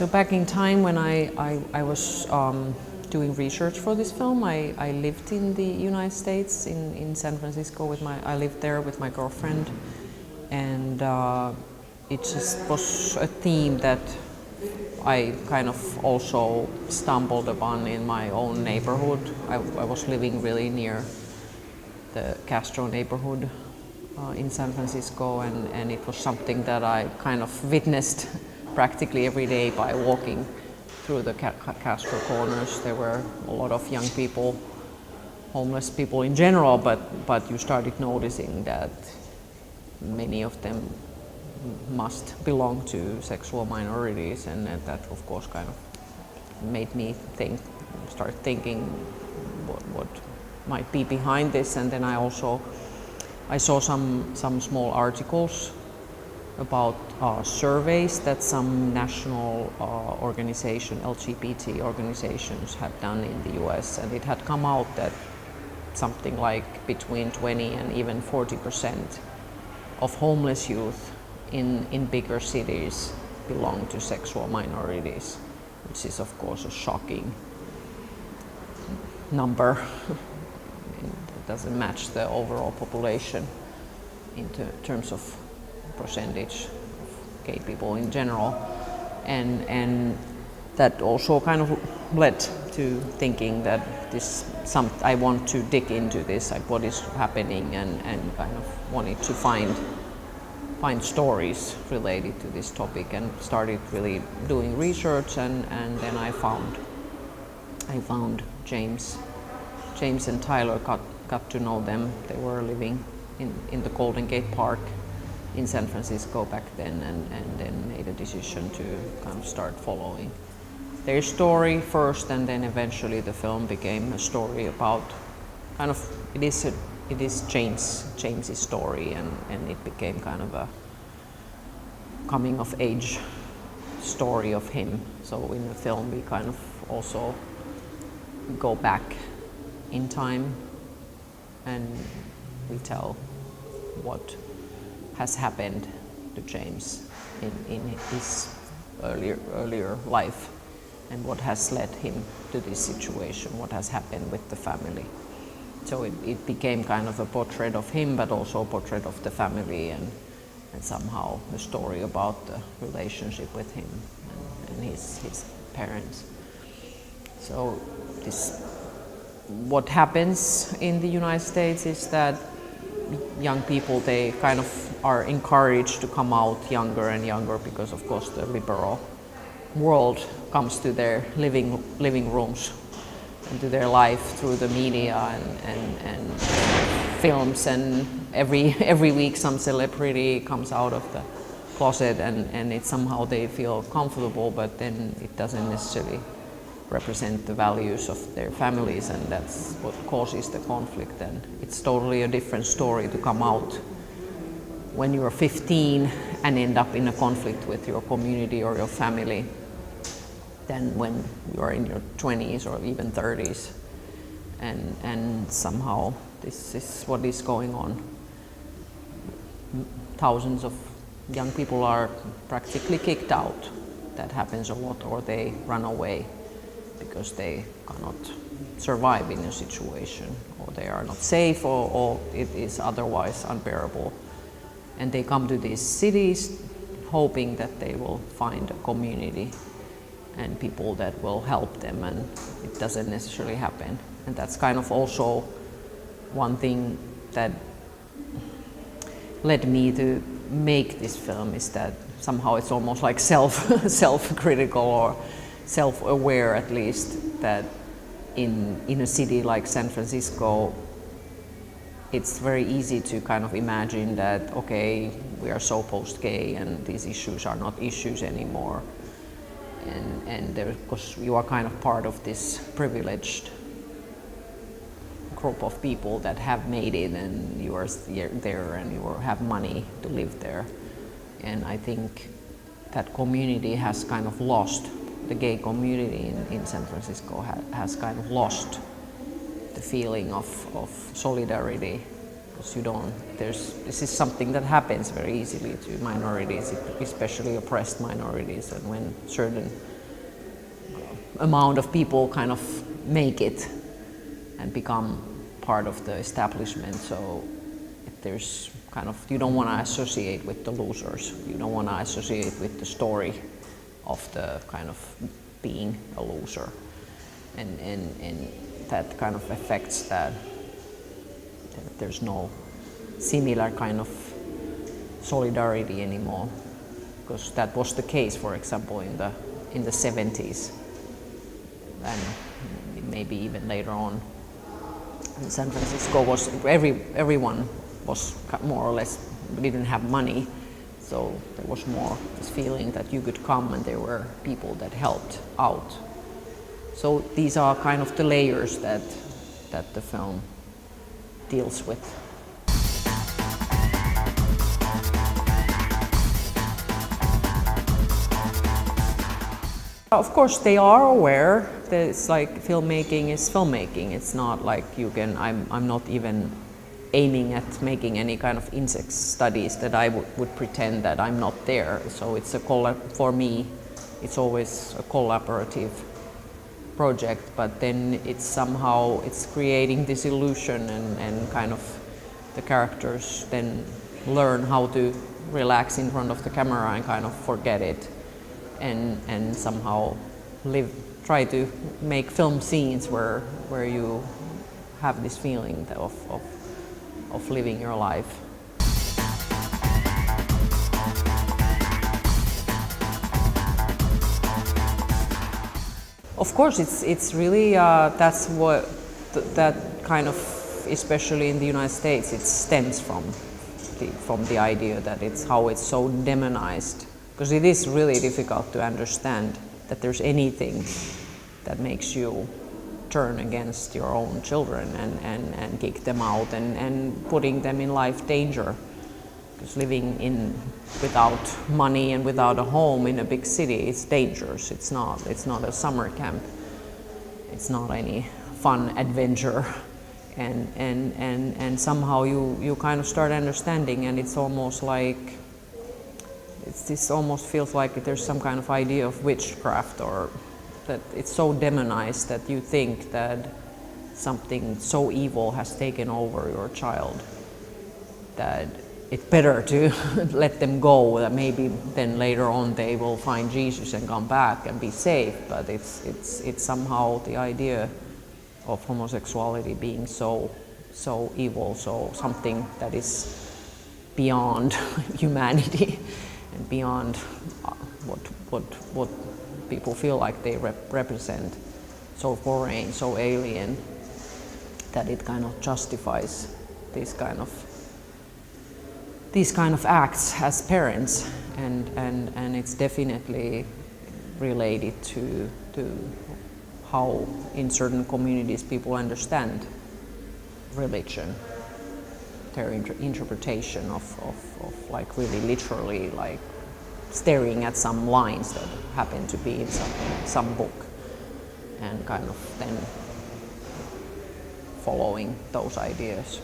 So back in time when I was doing research for this film, I lived in the United States, in San Francisco I lived there with my girlfriend, and it just was a theme that I kind of also stumbled upon in my own neighborhood. I was living really near the Castro neighborhood in San Francisco, and it was something that I kind of witnessed practically every day by walking through the Castro corners. There were a lot of young people, homeless people in general, but you started noticing that many of them must belong to sexual minorities, and that of course kind of made me start thinking what might be behind this. And then I saw some small articles about surveys that some national organization, LGBT organizations had done in the US, and it had come out that something like between 20 and even 40% of homeless youth in bigger cities belong to sexual minorities, which is of course a shocking number. It doesn't match the overall population in terms of percentage of gay people in general, and that also kind of led to thinking that I want to dig into this, like what is happening, and kind of wanted to find stories related to this topic, and started really doing research, and then I found James and Tyler, got to know them. They were living in the Golden Gate Park in San Francisco back then, and then made a decision to kind of start following their story first, and then eventually the film became a story about kind of, it is James's story, and it became kind of a coming of age story of him. So in the film we kind of also go back in time and we tell what has happened to James in his earlier life, and what has led him to this situation, what has happened with the family. So it became kind of a portrait of him, but also a portrait of the family, and somehow a story about the relationship with him and his parents. So what happens in the United States is that young people, they kind of are encouraged to come out younger and younger, because of course the liberal world comes to their living rooms and to their life through the media and films, and every week some celebrity comes out of the closet, and it somehow they feel comfortable, but then it doesn't necessarily represent the values of their families, and that's what causes the conflict. And it's totally a different story to come out when you're 15 and end up in a conflict with your community or your family than when you're in your 20s or even 30s. And somehow this is what is going on. Thousands of young people are practically kicked out. That happens a lot, or they run away because they cannot survive in a situation, or they are not safe, or it is otherwise unbearable. And they come to these cities hoping that they will find a community and people that will help them, and it doesn't necessarily happen. And that's kind of also one thing that led me to make this film, is that somehow it's almost like self-critical or self-aware, at least, that in a city like San Francisco, it's very easy to kind of imagine that, okay, we are so post-gay and these issues are not issues anymore. And because you are kind of part of this privileged group of people that have made it, and you are there and you have money to live there. And I think that community has kind of lost, the gay community in San Francisco has kind of lost the feeling of solidarity, because this is something that happens very easily to minorities, especially oppressed minorities, and when certain amount of people kind of make it and become part of the establishment. So there's kind of, you don't want to associate with the losers. You don't want to associate with the story of the kind of being a loser. And that kind of affects that there's no similar kind of solidarity anymore, because that was the case, for example, in the 70s, and maybe even later on. In San Francisco, was everyone was more or less, didn't have money, so there was more this feeling that you could come and there were people that helped out. So these are kind of the layers that the film deals with. Of course, they are aware that it's like filmmaking is filmmaking. It's not like you can, I'm not even aiming at making any kind of insect studies that I would pretend that I'm not there. So it's for me, it's always a collaborative project, but then it's creating this illusion, and kind of the characters then learn how to relax in front of the camera and kind of forget it, and somehow try to make film scenes where you have this feeling of living your life. Of course, it's really that's what that kind of, especially in the United States, it stems from the idea that it's so demonized, because it is really difficult to understand that there's anything that makes you turn against your own children and kick them out and putting them in life danger. Because living without money and without a home in a big city, it's dangerous. It's not a summer camp. It's not any fun adventure. And somehow you kind of start understanding, and it's almost like, this almost feels like there's some kind of idea of witchcraft, or that it's so demonized that you think that something so evil has taken over your child, that it's better to let them go, that maybe then later on they will find Jesus and come back and be saved. But it's somehow the idea of homosexuality being so evil, so something that is beyond humanity and beyond what people feel like they represent, so foreign, so alien, that it kind of justifies these kind of acts as parents, and it's definitely related to how in certain communities people understand religion, their interpretation of like really literally like staring at some lines that happen to be in some book, and kind of then following those ideas.